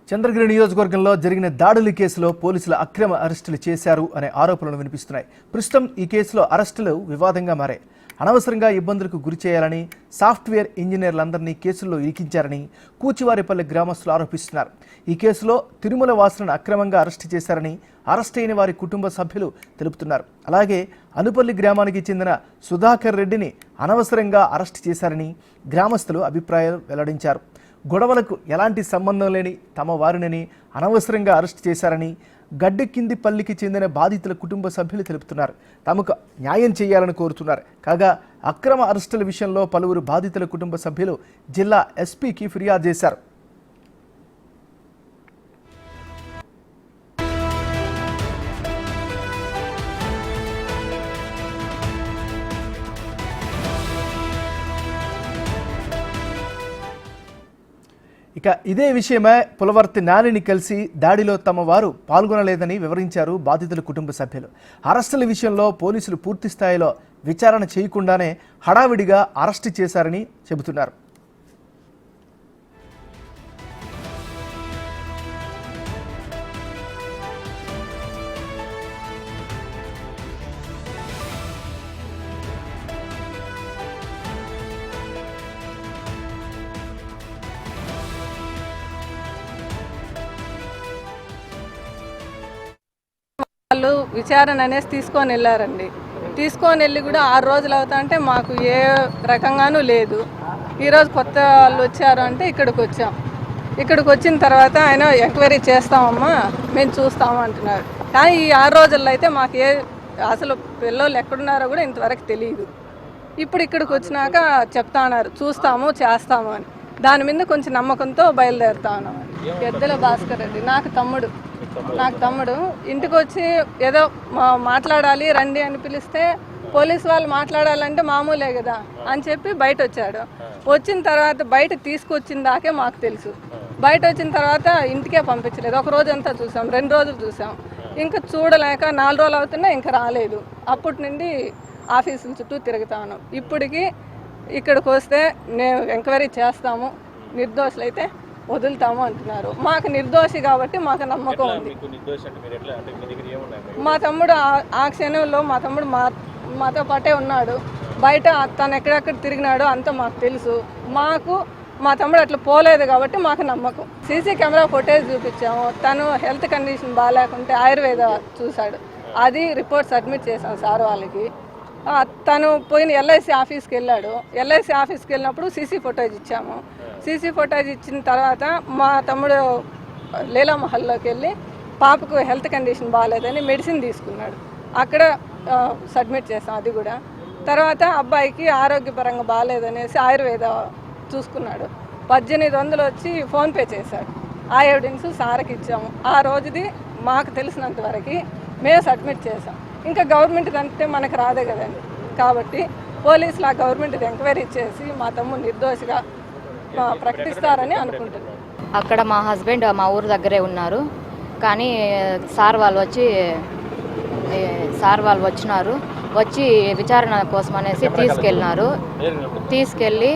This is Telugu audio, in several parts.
చంద్రగిరి నియోజకవర్గంలో జరిగిన దాడుల కేసులో పోలీసులు అక్రమ అరెస్టులు చేశారు అనే ఆరోపణలు వినిపిస్తున్నాయి. ప్రస్తుతం ఈ కేసులో అరెస్టులు వివాదంగా మారాయి. అనవసరంగా ఇబ్బందులకు గురి చేయాలని సాఫ్ట్వేర్ ఇంజనీర్లందరినీ కేసుల్లో ఇరికించారని కూచివారిపల్లి గ్రామస్తులు ఆరోపిస్తున్నారు. ఈ కేసులో తిరుమల వాసులను అక్రమంగా అరెస్టు చేశారని అరెస్ట్ అయిన వారి కుటుంబ సభ్యులు తెలుపుతున్నారు. అలాగే అనుపల్లి గ్రామానికి చెందిన సుధాకర్ రెడ్డిని అనవసరంగా అరెస్టు చేశారని గ్రామస్తులు అభిప్రాయాలు వెల్లడించారు. గొడవలకు ఎలాంటి సంబంధం లేని తమ వారిని అనవసరంగా అరెస్ట్ చేశారని గడ్డెకిందిపల్లికి చెందిన బాధితుల కుటుంబ సభ్యులు తెలుపుతున్నారు. తమకు న్యాయం చేయాలని కోరుతున్నారు. కాగా అక్రమ అరెస్టుల విషయంలో పలువురు బాధితుల కుటుంబ సభ్యులు జిల్లా ఎస్పీకి ఫిర్యాదు చేశారు. ఇక ఇదే విషయమై పులవర్తి నానిని కలిసి దాడిలో తమ వారు పాల్గొనలేదని వివరించారు బాధితుల కుటుంబ సభ్యులు. అరెస్టుల విషయంలో పోలీసులు పూర్తి స్థాయిలో విచారణ చేయకుండానే హడావిడిగా అరెస్టు చేశారని చెబుతున్నారు. వాళ్ళు విచారణ అనేసి తీసుకొని వెళ్ళారండి. తీసుకొని వెళ్ళి కూడా 6 రోజులు అవుతా అంటే మాకు ఏ రకంగానూ లేదు. ఈరోజు కొత్త వాళ్ళు వచ్చారు అంటే ఇక్కడికి వచ్చాం. ఇక్కడికి వచ్చిన తర్వాత ఆయన ఎంక్వైరీ చేస్తామమ్మా మేము చూస్తాము అంటున్నారు. కానీ ఈ 6 రోజుల్లో అయితే మాకు అసలు పిల్లలు ఎక్కడున్నారో కూడా ఇంతవరకు తెలియదు. ఇప్పుడు ఇక్కడికి వచ్చినాక చెప్తా ఉన్నారు చూస్తాము చేస్తాము అని. దాని మీద కొంచెం నమ్మకంతో బయలుదేరుతా ఉన్నాం. పెద్దల భాస్కర్ రెడ్డి నాకు తమ్ముడు ఇంటికి వచ్చి ఏదో మాట్లాడాలి రండి అని పిలిస్తే పోలీసు వాళ్ళు మాట్లాడాలంటే మామూలే కదా అని చెప్పి బయట వచ్చాడు. వచ్చిన తర్వాత బయట తీసుకొచ్చిన దాకే మాకు తెలుసు. బయట వచ్చిన తర్వాత ఇంటికే పంపించలేదు. ఒక రోజు అంతా చూసాం, 2 రోజులు చూసాం. ఇంకా చూడలేక 4 రోజులు అవుతున్నా ఇంకా రాలేదు. అప్పటి నుండి ఆఫీసుల చుట్టూ తిరుగుతా ఉన్నాం. ఇప్పటికి ఇక్కడికి వస్తే మేము ఎంక్వైరీ చేస్తాము, నిర్దోషులైతే వదులుతాము అంటున్నారు. మాకు నిర్దోషి కాబట్టి మాకు నమ్మకం ఉంది. మా తమ్ముడు ఆ క్షణంలో మాతో పాటే ఉన్నాడు. బయట తను ఎక్కడెక్కడ తిరిగినాడో అంతా మాకు తెలుసు. మా తమ్ముడు అట్లా పోలేదు కాబట్టి మాకు నమ్మకం. సీసీ కెమెరా ఫుటేజ్ చూపించాము. తను హెల్త్ కండిషన్ బాగాలేకుంటే ఆయుర్వేద చూశాడు. అది రిపోర్ట్ సబ్మిట్ చేశాం సార్ వాళ్ళకి. తను పోయిన ఎల్ఐసి ఆఫీస్కి వెళ్ళాడు. ఎల్ఐసి ఆఫీస్కి వెళ్ళినప్పుడు సీసీ ఫుటేజ్ ఇచ్చాము. సీసీ ఫుటేజ్ ఇచ్చిన తర్వాత మా తమ్ముడు లీలా మహల్లోకి వెళ్ళి పాపకు హెల్త్ కండిషన్ బాగాలేదని మెడిసిన్ తీసుకున్నాడు. అక్కడ సబ్మిట్ చేసాం అది కూడా. తర్వాత అబ్బాయికి ఆరోగ్యపరంగా బాగాలేదనేసి ఆయుర్వేద చూసుకున్నాడు. 1800 వచ్చి ఫోన్పే చేశాడు. ఆ ఎవిడెన్స్ సార్కి ఇచ్చాము. ఆ రోజుది మాకు తెలిసినంత వరకు మేము సబ్మిట్ చేసాం. ఇంకా గవర్నమెంట్ అంటే మనకు రాదే కదండి. కాబట్టి పోలీసులు ఆ గవర్నమెంట్ ఎంక్వైరీ చేసి మా తమ్ముడు నిర్దోషిగా ప్రకటిస్తారని అనుకుంటున్నాను. అక్కడ మా హస్బెండ్ మా ఊరు దగ్గరే ఉన్నారు. కానీ సార్ వాళ్ళు వచ్చినారు. వచ్చి విచారణ కోసం అనేసి తీసుకెళ్ళి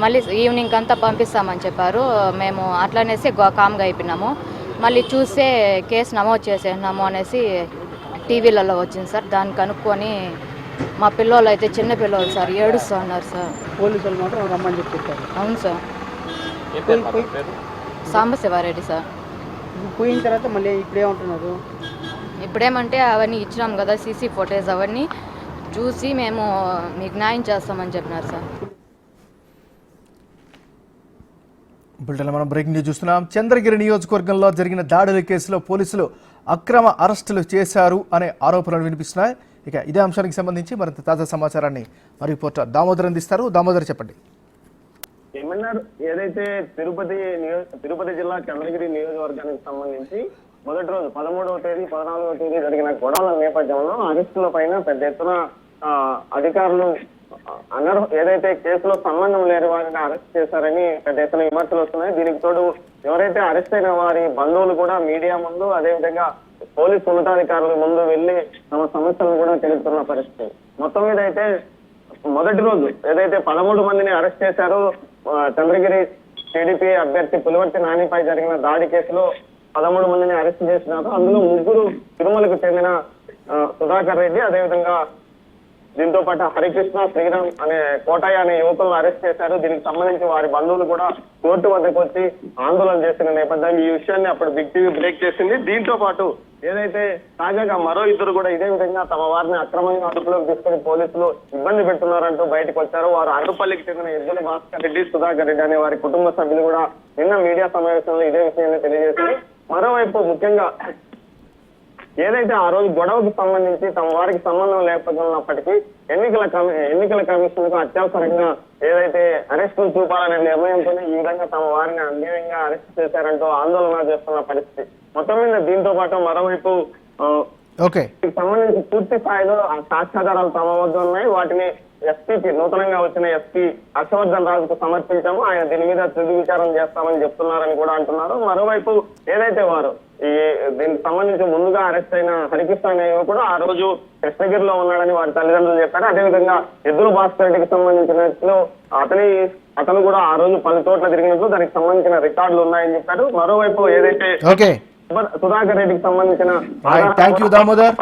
మళ్ళీ ఈవినింగ్ అంతా పంపిస్తామని చెప్పారు. మేము అట్లనేసి కామ్గా అయిపోయినాము. మళ్ళీ చూస్తే కేసు నమోదు చేసేసినాము అనేసి టీవీలలో వచ్చింది సార్. దాన్ని కనుక్కొని మా పిల్లలు అయితే చిన్న పిల్లలు సార్ ఏడుస్తూ ఉన్నారు సార్. పోలీసులు మాత్రం రమ్మని చెప్పారు. అవును సార్. సాంబశివారెడ్డి సార్. పోయిన తర్వాత మళ్ళీ ఇప్పుడేమంటున్నారు? ఇప్పుడేమంటే అవన్నీ ఇచ్చినాం కదా సీసీ ఫుటేజ్, అవన్నీ చూసి మేము మీకు న్యాయం చేస్తామని చెప్పినారు సార్. బులెటిన్లో మనం బ్రేకింగ్ న్యూస్ చూస్తున్నాం. చంద్రగిరి నియోజకవర్గంలో జరిగిన దాడుల కేసులో పోలీసులు అక్రమ అరెస్టులు చేశారు అనే ఆరోపణలు వినిపిస్తున్నాయి. ఇక ఇదే అంశానికి సంబంధించి మరింత తాజా సమాచారాన్ని మరి రిపోర్టర్ దామోదర్ అందిస్తారు. దామోదర్ చెప్పండి. ఏమన్నారు? ఏదైతే తిరుపతి జిల్లా చంద్రగిరి నియోజకవర్గానికి సంబంధించి మొదటి రోజు 13వ తేదీ 14వ తేదీ జరిగిన గొడవల నేపథ్యంలో అరెస్టుల పైన పెద్ద ఎత్తున అధికారులు అన్నారు. ఏదైతే కేసులో సంబంధం లేని వారిని అరెస్ట్ చేశారని పెద్ద ఎత్తున విమర్శలు వస్తున్నాయి. దీనికి తోడు ఎవరైతే అరెస్ట్ అయిన వారి బంధువులు కూడా మీడియా ముందు, అదేవిధంగా పోలీసు ఉన్నతాధికారుల ముందు వెళ్లి తమ సమస్యలను కూడా తెలుపుతున్న పరిస్థితి. మొత్తం మీద అయితే మొదటి రోజు ఏదైతే 13 మందిని అరెస్ట్ చేశారో చంద్రగిరి టీడీపీ అభ్యర్థి పులివర్తి నానిపై జరిగిన దాడి కేసులో 13 మందిని అరెస్ట్ చేసినారు. అందులో 3 తిరుమలకు చెందిన సుధాకర్ రెడ్డి, అదేవిధంగా దీంతో పాటు హరికృష్ణ, శ్రీరామ్ అనే కోటయ్య అనే యువకులను అరెస్ట్ చేశారు. దీనికి సంబంధించి వారి బంధువులు కూడా కోర్టు వద్దకు వచ్చి ఆందోళన చేసిన నేపథ్యంలో ఈ విషయాన్ని అప్పుడు బిగ్ టీవీ బ్రేక్ చేసింది. దీంతో పాటు ఏదైతే తాజాగా మరో 2 కూడా ఇదే విధంగా తమ వారిని అక్రమంగా అదుపులోకి తీసుకుని పోలీసులు ఇబ్బంది పెడుతున్నారంటూ బయటకు వచ్చారు. వారు అరుపల్లికి చెందిన ఎద్దుల భాస్కర్ రెడ్డి, సుధాకర్ రెడ్డి అనే వారి కుటుంబ సభ్యులు కూడా నిన్న మీడియా సమావేశంలో ఇదే విషయాన్ని తెలియజేశారు. మరోవైపు ముఖ్యంగా ఏదైతే ఆ రోజు గొడవకు సంబంధించి తమ వారికి సంబంధం లేకపోతున్నప్పటికీ ఎన్నికల కమిషన్ కు అత్యవసరంగా ఏదైతే అరెస్టులు చూపాలనే నిర్ణయంతోనే ఈ విధంగా తమ వారిని అన్యాయంగా అరెస్ట్ చేశారంటూ ఆందోళన చేస్తున్న పరిస్థితి. మొత్తం మీద దీంతో పాటు మరోవైపు సంబంధించి పూర్తి స్థాయిలో సాక్ష్యాధారాలు తమ వద్ద ఉన్నాయి. వాటిని ఎస్పీకి నూతనంగా వచ్చిన ఎస్పీ హర్షవర్ధన్ రాజుకు సమర్పించాము. ఆయన దీని మీద తుది విచారం చేస్తామని చెప్తున్నారని కూడా అంటున్నారు. మరోవైపు ఏదైతే వారు దీనికి సంబంధించి ముందుగా అరెస్ట్ అయిన హరికృష్ణ అనే కూడా ఆ రోజు కృష్ణగిరిలో ఉన్నాడని వారి తల్లిదండ్రులు చెప్పారు. అదేవిధంగా ఎద్దుల భాస్కర్ రెడ్డికి సంబంధించినట్లు అతను కూడా ఆ రోజు 10 చోట్ల తిరిగినట్లు దానికి సంబంధించిన రికార్డులు ఉన్నాయని చెప్పారు. మరోవైపు ఏదైతే సుధాకర్ రెడ్డికి సంబంధించిన థ్యాంక్ యూ దామోదర్.